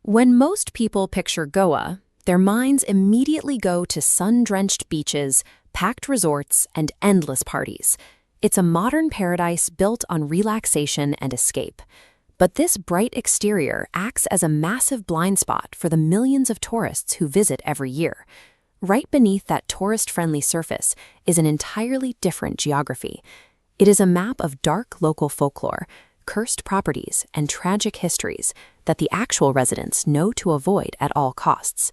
When most people picture Goa, their minds immediately go to sun-drenched beaches, packed resorts, and endless parties. It's a modern paradise built on relaxation and escape. But this bright exterior acts as a massive blind spot for the millions of tourists who visit every year. Right beneath that tourist-friendly surface is an entirely different geography. It is a map of dark local folklore, cursed properties, and tragic histories that the actual residents know to avoid at all costs.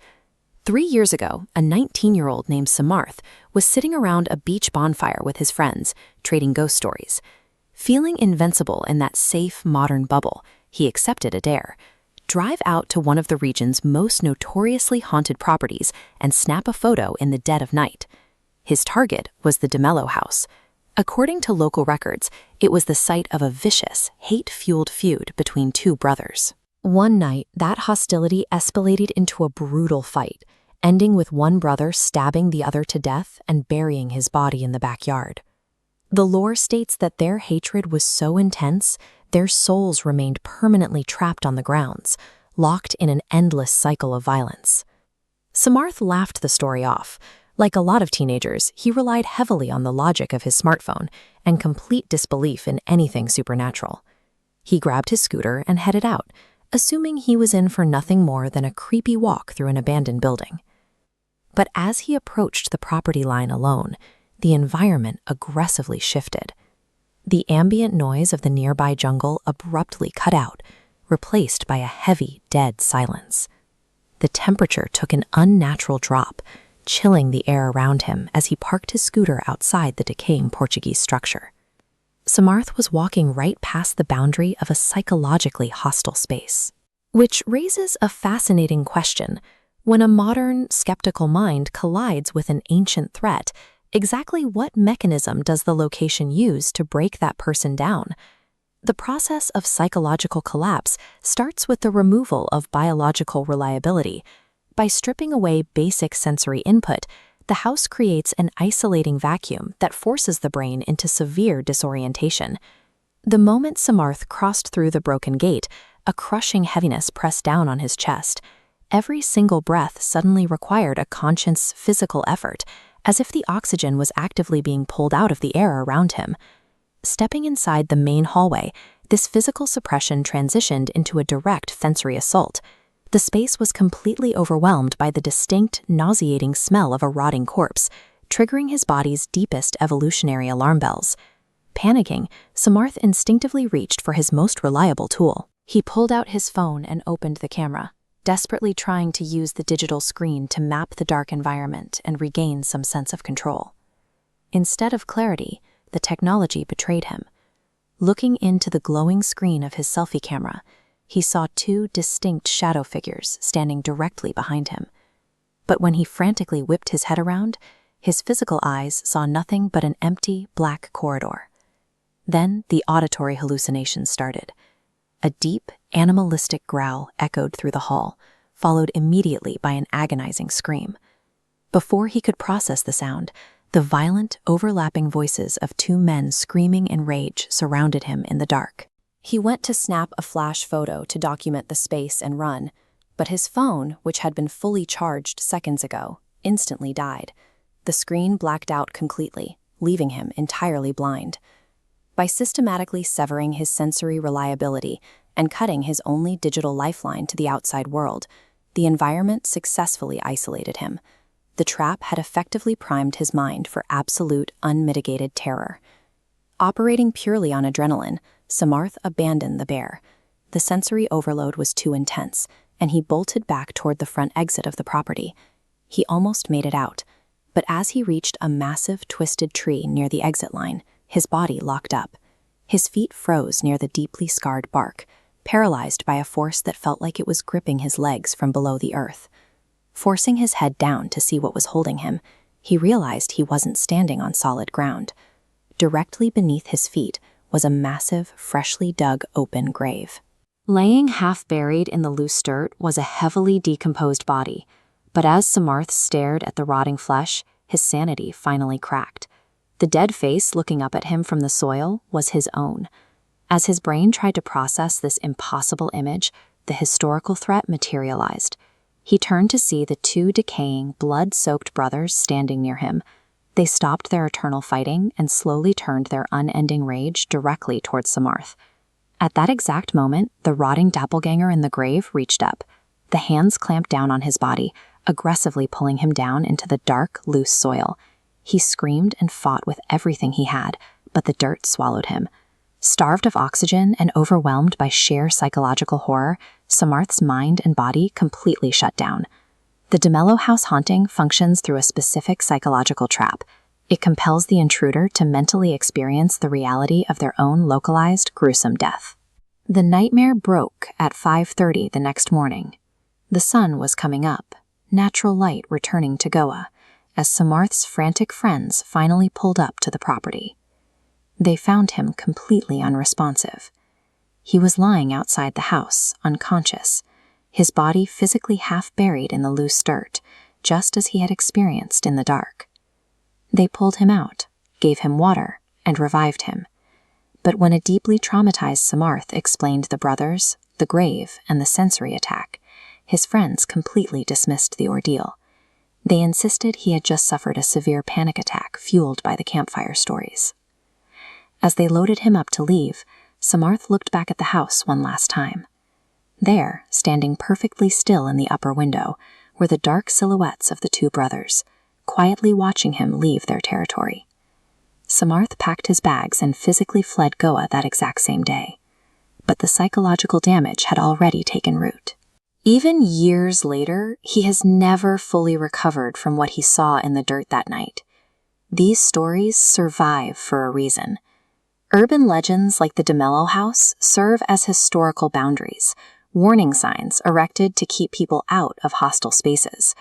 3 years ago, a 19-year-old named Samarth was sitting around a beach bonfire with his friends, trading ghost stories. Feeling invincible in that safe, modern bubble, he accepted a dare. Drive out to one of the region's most notoriously haunted properties and snap a photo in the dead of night. His target was the DeMello house. According to local records, it was the site of a vicious, hate-fueled feud between two brothers. One night, that hostility escalated into a brutal fight, ending with one brother stabbing the other to death and burying his body in the backyard. The lore states that their hatred was so intense, their souls remained permanently trapped on the grounds, locked in an endless cycle of violence. Samarth laughed the story off. Like a lot of teenagers, he relied heavily on the logic of his smartphone and complete disbelief in anything supernatural. He grabbed his scooter and headed out, assuming he was in for nothing more than a creepy walk through an abandoned building. But as he approached the property line alone, the environment aggressively shifted. The ambient noise of the nearby jungle abruptly cut out, replaced by a heavy, dead silence. The temperature took an unnatural drop, chilling the air around him as he parked his scooter outside the decaying Portuguese structure. Samarth was walking right past the boundary of a psychologically hostile space. Which raises a fascinating question. When a modern, skeptical mind collides with an ancient threat, exactly what mechanism does the location use to break that person down? The process of psychological collapse starts with the removal of biological reliability. By stripping away basic sensory input, the house creates an isolating vacuum that forces the brain into severe disorientation. The moment Samarth crossed through the broken gate, a crushing heaviness pressed down on his chest. Every single breath suddenly required a conscious physical effort, as if the oxygen was actively being pulled out of the air around him. Stepping inside the main hallway, this physical suppression transitioned into a direct sensory assault. The space was completely overwhelmed by the distinct, nauseating smell of a rotting corpse, triggering his body's deepest evolutionary alarm bells. Panicking, Samarth instinctively reached for his most reliable tool. He pulled out his phone and opened the camera, desperately trying to use the digital screen to map the dark environment and regain some sense of control. Instead of clarity, the technology betrayed him. Looking into the glowing screen of his selfie camera, he saw two distinct shadow figures standing directly behind him. But when he frantically whipped his head around, his physical eyes saw nothing but an empty, black corridor. Then the auditory hallucinations started. A deep, animalistic growl echoed through the hall, followed immediately by an agonizing scream. Before he could process the sound, the violent, overlapping voices of two men screaming in rage surrounded him in the dark. He went to snap a flash photo to document the space and run, but his phone, which had been fully charged seconds ago, instantly died. The screen blacked out completely, leaving him entirely blind. By systematically severing his sensory reliability and cutting his only digital lifeline to the outside world, the environment successfully isolated him. The trap had effectively primed his mind for absolute, unmitigated terror. Operating purely on adrenaline, Samarth abandoned the bear. The sensory overload was too intense, and he bolted back toward the front exit of the property. He almost made it out, but as he reached a massive, twisted tree near the exit line, his body locked up. His feet froze near the deeply scarred bark, paralyzed by a force that felt like it was gripping his legs from below the earth. Forcing his head down to see what was holding him, he realized he wasn't standing on solid ground. Directly beneath his feet was a massive, freshly dug open grave. Laying half buried in the loose dirt was a heavily decomposed body, but as Samarth stared at the rotting flesh, his sanity finally cracked. The dead face looking up at him from the soil was his own. As his brain tried to process this impossible image, the historical threat materialized. He turned to see the two decaying, blood-soaked brothers standing near him. They stopped their eternal fighting and slowly turned their unending rage directly towards Samarth. At that exact moment, the rotting doppelganger in the grave reached up. The hands clamped down on his body, aggressively pulling him down into the dark, loose soil. He screamed and fought with everything he had, but the dirt swallowed him. Starved of oxygen and overwhelmed by sheer psychological horror, Samarth's mind and body completely shut down. The DeMello house haunting functions through a specific psychological trap. It compels the intruder to mentally experience the reality of their own localized, gruesome death. The nightmare broke at 5:30 the next morning. The sun was coming up, natural light returning to Goa, as Samarth's frantic friends finally pulled up to the property. They found him completely unresponsive. He was lying outside the house, unconscious, his body physically half buried in the loose dirt, just as he had experienced in the dark. They pulled him out, gave him water, and revived him. But when a deeply traumatized Samarth explained the brothers, the grave, and the sensory attack, his friends completely dismissed the ordeal. They insisted he had just suffered a severe panic attack fueled by the campfire stories. As they loaded him up to leave, Samarth looked back at the house one last time. There, standing perfectly still in the upper window, were the dark silhouettes of the two brothers, quietly watching him leave their territory. Samarth packed his bags and physically fled Goa that exact same day. But the psychological damage had already taken root. Even years later, he has never fully recovered from what he saw in the dirt that night. These stories survive for a reason. Urban legends like the DeMello house serve as historical boundaries, warning signs erected to keep people out of hostile spaces.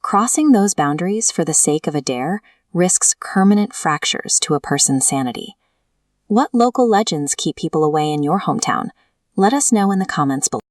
Crossing those boundaries for the sake of a dare risks permanent fractures to a person's sanity. What local legends keep people away in your hometown? Let us know in the comments below.